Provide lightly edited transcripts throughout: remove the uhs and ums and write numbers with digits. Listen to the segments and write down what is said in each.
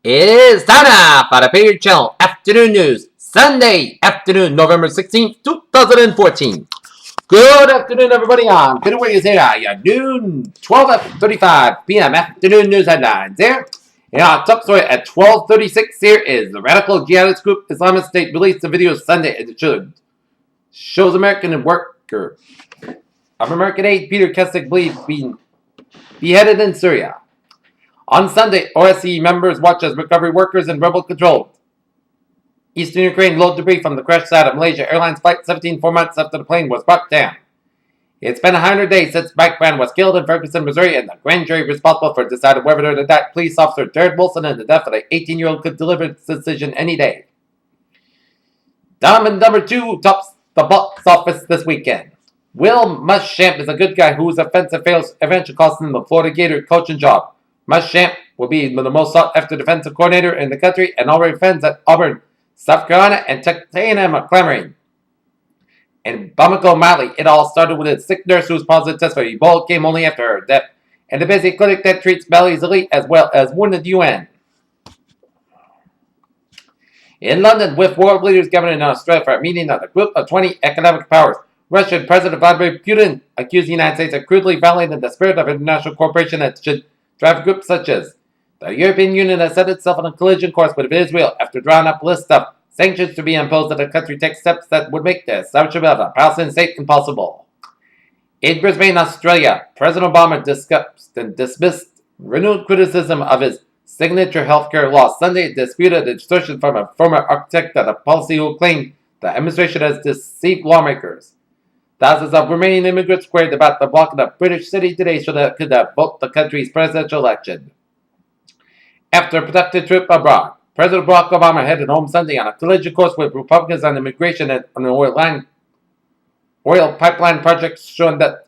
It is time now for the Patriot Channel Afternoon News, Sunday afternoon, November 16th, 2014. Good afternoon, everybody. I'm Peter Wiggins here. Your noon, 12:35 p.m. afternoon news headlines here. And our top story at 12:36 here is the radical jihadist group Islamic State released a video Sunday as it shows American worker of American aid Peter Keswick believed being beheaded in Syria. On Sunday, OSCE members watched as recovery workers in rebel-controlled eastern Ukraine load debris from the crash site of Malaysia Airlines Flight 17 4 months after the plane was brought down. It's been 100 days since Mike Brown was killed in Ferguson, Missouri, and the grand jury responsible for deciding whether to indict police officer Jared Wilson and the death of the 18-year-old could deliver its decision any day. Dumb and Dumber 2 tops the box office this weekend. Will Muschamp is a good guy whose offensive fails eventually cost him the Florida Gator coaching job. Muschamp will be the most sought-after defensive coordinator in the country, and already fans at Auburn, South Carolina, and Texas A&M are clamoring. In Bamako, Mali, it all started with a sick nurse who was positive test for Ebola came only after her death, and a busy clinic that treats Mali's elite as well as wounded UN. In London, with world leaders gathered in Australia for a meeting of the Group of 20 Economic Powers, Russian President Vladimir Putin accused the United States of crudely violating the spirit of international cooperation that should drive groups such as the European Union has set itself on a collision course with Israel after drawing up a list of sanctions to be imposed if the country takes steps that would make the establishment of a Palestinian state impossible. In Brisbane, Australia, President Obama discussed and dismissed renewed criticism of his signature healthcare law. Sunday disputed the distortion from a former architect of the policy who claimed the administration has deceived lawmakers. Thousands of Romanian immigrants queried about the block of the British city today so that it could vote the country's presidential election. After a productive trip abroad, President Barack Obama headed home Sunday on a collision course with Republicans on immigration and on the oil pipeline projects, showing that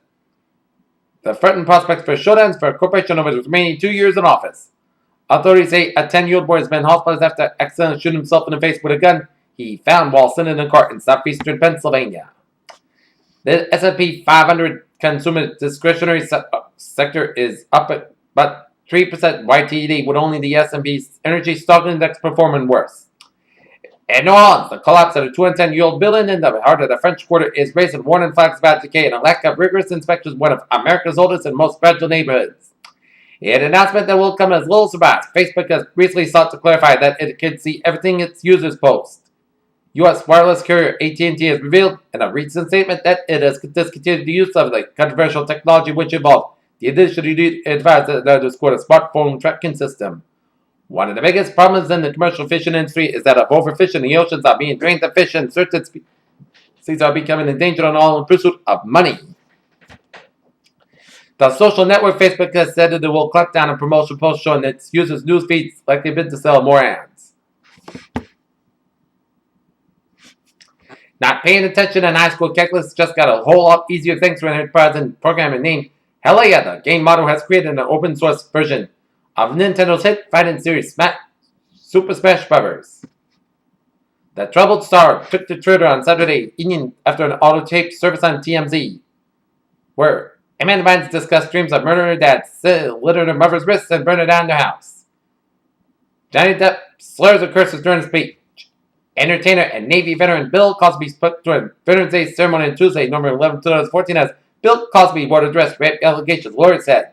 the threatened prospects for showdowns for a corporation over his remaining 2 years in office. Authorities say a 10-year-old boy has been hospitalized after accidentally shooting himself in the face with a gun he found while sitting in a car in southeastern Pennsylvania. The S&P 500 consumer discretionary sector is up at but 3% YTD, with only the S&P's energy stock index performing worse. In New Orleans, the collapse of the 210-year-old building in the heart of the French Quarter is raising warning flags about decay and a lack of rigorous inspections, one of America's oldest and most fragile neighborhoods. An announcement that will come as little surprise. Facebook has recently sought to clarify that it can see everything its users post. U.S. wireless carrier AT&T has revealed in a recent statement that it has discontinued the use of the controversial technology which involved the addition of advised that underscored a smartphone tracking system. One of the biggest problems in the commercial fishing industry is that of overfishing the oceans are being drained of fish, and certain species are becoming endangered and all in pursuit of money. The social network Facebook has said that it will crack down on promotional posts showing its users' news feeds like they've been to sell more ads. Not paying attention in high school calculus just got a whole lot easier thanks to an enterprising program named Helaya. The game model has created an open source version of Nintendo's hit fighting series Super Smash Bros. The troubled star took to Twitter on Saturday evening after an auto-tape service on TMZ, where Amanda Bynes discussed dreams of murdering her dad, littered her mother's wrists, and burned her down their house. Johnny Depp slurs and curses during his speech. Entertainer and Navy veteran Bill Cosby spoke during Veterans Day ceremony on Tuesday, November 11, 2014, as Bill Cosby would address rape allegations, lawyers said.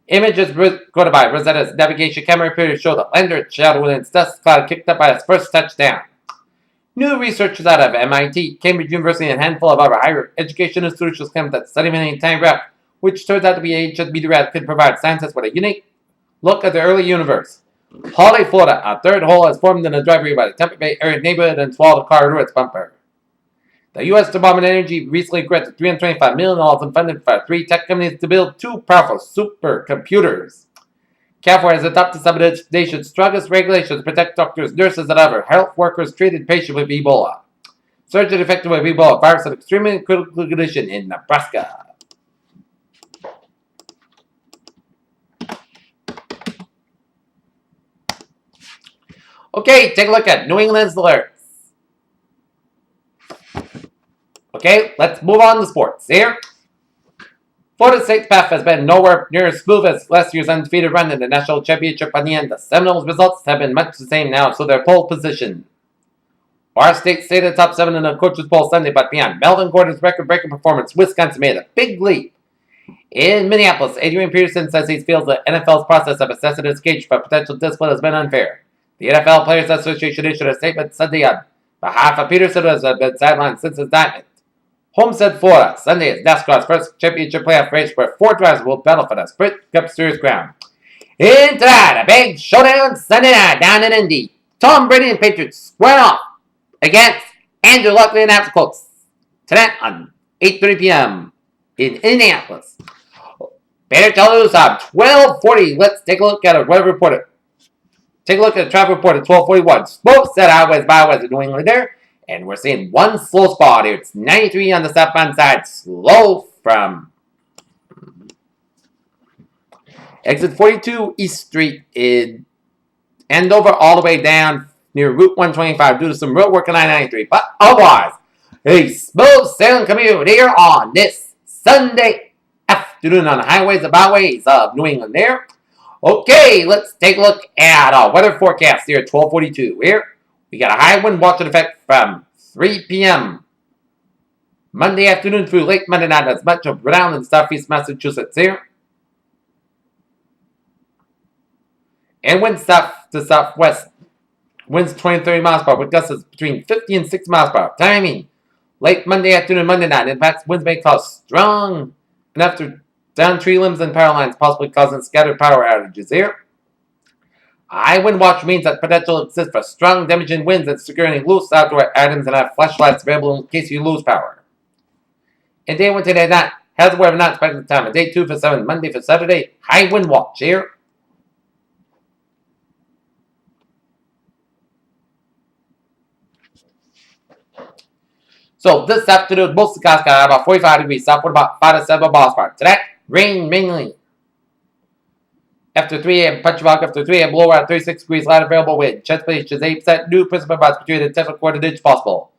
Images recorded by Rosetta's navigation camera appear to show the lander shadow in its dust cloud kicked up by its first touchdown. New researchers out of MIT, Cambridge University, and a handful of other higher education institutions claim that sedimenting time wrap, which turns out to be an ancient meteorite, could provide scientists with a unique look at the early universe. Holly, Florida, a third hole has formed in the driveway by the Tampa Bay area neighborhood and swallowed a car through its bumper. The U.S. Department of Energy recently granted $325 million in funding for 3 tech companies to build 2 powerful supercomputers. California has adopted some of the nation's strongest regulations to protect doctors, nurses, and other health workers treated patients with Ebola. Surgery affected with Ebola virus an extremely critical condition in Nebraska. Okay, take a look at New England's alerts. Okay, let's move on to sports here. Florida State's path has been nowhere near as smooth as last year's undefeated run in the national championship on the end. The Seminoles' results have been much the same now, so their pole position. Our State stayed at the top 7 in the Coaches Bowl Sunday, but beyond Melvin Gordon's record-breaking performance, Wisconsin made a big leap. In Minneapolis, Adrian Peterson says he feels the NFL's process of assessing his cage for potential discipline has been unfair. The NFL Players Association issued a statement Sunday on behalf of Peterson, who has been sidelined since his indictment. Homestead, Florida, Sunday is NASCAR's first championship playoff race where 4 drivers will battle for the Sprint Cup Series crown. In tonight, a big showdown Sunday night down in Indy. Tom Brady and Patriots square off against Andrew Luck and the Colts tonight on 8:30 p.m. in Indianapolis. Better tell us on 12:40. Let's take a look at a weather report. Take a look at the traffic report at 12:41. Smoke set highways, byways in New England there. And we're seeing one slow spot here. It's 93 on the southbound side. Slow from exit 42 East Street in Andover all the way down near Route 125 due to some road work on I-93. But otherwise, a smooth sailing commute here on this Sunday afternoon on the highways and byways of New England there. Okay, let's take a look at our weather forecast here at 12:42 here. We got a high wind watch in effect from 3 p.m. Monday afternoon through late Monday night as much of Rhode Island and southeast Massachusetts here. And winds south to southwest. Winds 20 to 30 miles per hour with gusts between 50 and 60 miles per hour. Timing. Late Monday afternoon and Monday night. In fact, winds may cause strong enough to down tree limbs and power lines, possibly causing scattered power outages here. High wind watch means that potential exists for strong damaging winds and securing loose outdoor items and have flashlights available in case you lose power. And day 1 today night has the weather not expected the time of day 2 for 7, Monday for Saturday. High wind watch here. So this afternoon, most of the skies got about 45 degrees, southward about 5 to 7 miles per hour. Today, rain mainly. After 3 a.m., Punchbox after 3 a.m., lower at 36 degrees, light available wind. Chance is 8%, new principal amounts between the 10 and quarter inch possible.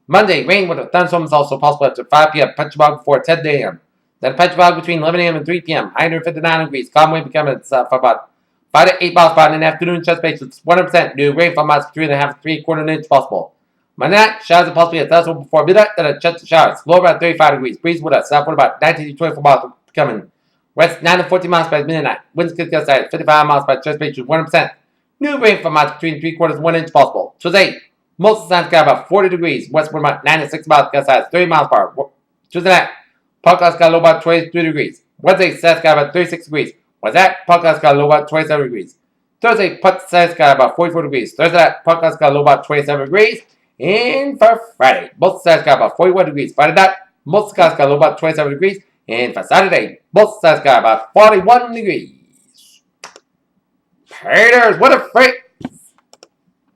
Monday, rain with a thunderstorms also possible after 5 p.m., Punchbox before 10 a.m. Then Punchbox between 11 a.m. and 3 p.m., high 159 degrees, calm wind becoming for about 5 to 8 miles per hour in the afternoon. Chance is 100%, new rainfall amounts between 3.5 and 3/4 inch possible. Monday night, showers are possibly a thunderstorm before midnight, then a chance of showers. Low about 35 degrees. Breeze with a southward about 19 to 24 miles coming. West 9 to 14 miles by midnight. Winds could get at 55 miles by chest rate to 100%. New rainfall amounts between 3/4 and 1 inch possible. Tuesday, most of the sun's got about 40 degrees. Westward about 9 to 6 miles, gust size 30 miles per hour. Tuesday night, Podcast got low about 23 degrees. Wednesday, Seth's got about 36 degrees. Wednesday, Podcast got low about 27 degrees. Thursday, Seth's got about 44 degrees. Thursday night, Podcast got low about 27 degrees. And for Friday, both sides got about 41 degrees. Friday night, most skies got about 27 degrees. And for Saturday, both sides got about 41 degrees. Haters, what a freak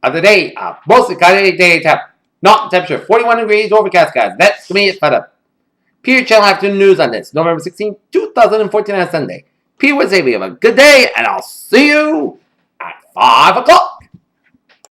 of the day. Mostly cloudy day temp. Not temperature 41 degrees, overcast skies. That's me for the Peter Channel Afternoon News on this November 16, 2014 on Sunday. Peter would say we have a good day, and I'll see you at 5 o'clock.